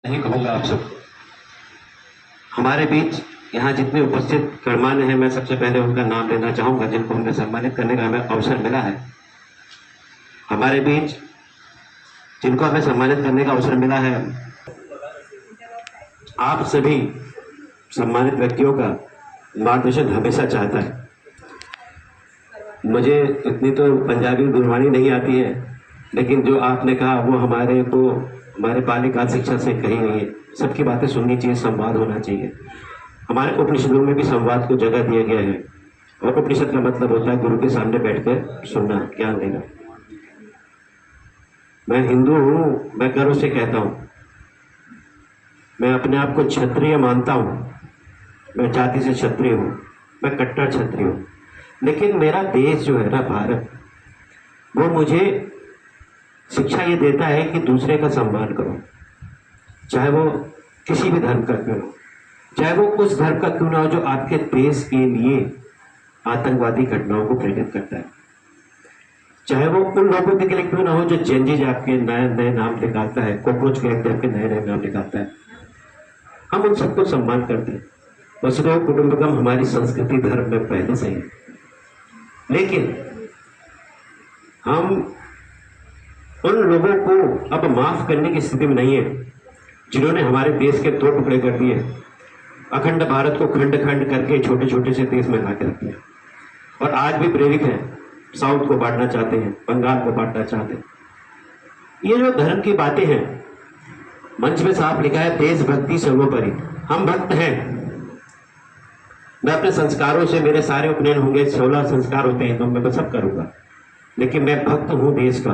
नहीं कहूँगा आप सबको। हमारे बीच यहाँ जितने उपस्थित गणमान्य हैं, मैं सबसे पहले उनका नाम लेना चाहूँगा जिनको हमें सम्मानित करने का हमें अवसर मिला है। हमारे बीच जिनको हमें सम्मानित करने का अवसर मिला है, आप सभी सम्मानित व्यक्तियों का मार्गदर्शन हमेशा चाहता है। मुझे इतनी तो पंजाबी गुरबानी नहीं आती है, लेकिन जो आपने कहा वो हमारे बाल्यकाल शिक्षा से कहीं नहीं है। सबकी बातें सुननी चाहिए, संवाद होना चाहिए। हमारे उपनिषदों में भी संवाद को जगह दिया गया है, और उपनिषद का मतलब होता है गुरु के सामने बैठकर सुनना, ज्ञान देना। मैं हिंदू हूँ, मैं गर्व से कहता हूँ, मैं अपने आप को क्षत्रिय मानता हूँ। मैं जाति से क्षत्रिय हूँ, मैं कट्टर क्षत्रिय हूँ। लेकिन मेरा देश जो है ना, भारत, वो मुझे शिक्षा ये देता है कि दूसरे का सम्मान करो, चाहे वो किसी भी धर्म का क्यों हो, चाहे वो उस धर्म का क्यों ना हो जो आपके देश के लिए आतंकवादी घटनाओं को प्रेरित करता है, चाहे वो उन लोगों के लिए क्यों ना हो जो जेनजी आपके नए नए नाम निकालता है, कॉकरोच के आपके नए नए नाम निकालता है। हम उन सबको सम्मान करते हैं। वसुधैव कुटुंबकम हमारी संस्कृति धर्म में पहले से है, लेकिन हम उन लोगों को अब माफ करने की स्थिति में नहीं है जिन्होंने हमारे देश के दो टुकड़े कर दिए, अखंड भारत को खंड खंड करके छोटे छोटे से देश में ला के रख दिया, और आज भी प्रेरित हैं, साउथ को बांटना चाहते हैं, बंगाल को बांटना चाहते हैं। ये जो धर्म की बातें हैं, मंच में साफ लिखा है देशभक्ति सर्वोपरि। हम भक्त हैं। मैं अपने संस्कारों से, मेरे सारे उपनयन होंगे, 16 संस्कार होते हैं, तो मैं तो सब करूंगा, लेकिन मैं भक्त हूं देश का।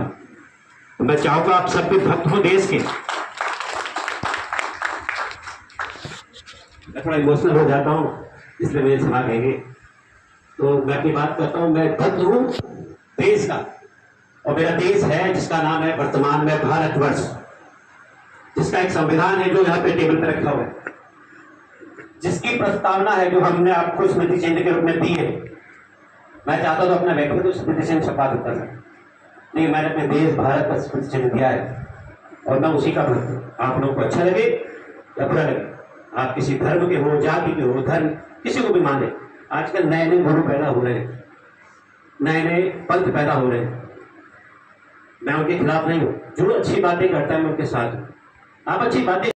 तो मैं चाहूंगा आप सब भी भक्त हो देश के। मैं थोड़ा इमोशनल हो जाता हूं, इसलिए मेरे सभा कहेंगे, तो मैं अपनी बात करता हूं। मैं भक्त हूं देश का, और मेरा देश है जिसका नाम है वर्तमान में भारतवर्ष, जिसका एक संविधान है जो यहाँ पे टेबल पे रखा हुआ है, जिसकी प्रस्तावना है जो हमने आपको स्मृति चिन्ह के रूप में दी है। मैं चाहता तो अपना व्यक्तिगत स्मृति चिन्ह छपा देता था, नहीं, मैंने अपने देश भारत का स्मृति चिन्ह दिया है, और मैं उसी का भक्त हूं। आप लोगों को अच्छा लगे या बुरा लगे, आप किसी धर्म के हो, जाति के हो, धर्म किसी को भी माने। आजकल नए नए गुरु पैदा हो रहे हैं, नए नए पंथ पैदा हो रहे हैं। मैं उनके खिलाफ नहीं हूं, जो अच्छी बातें करता है मैं उनके साथ हूं। आप अच्छी बातें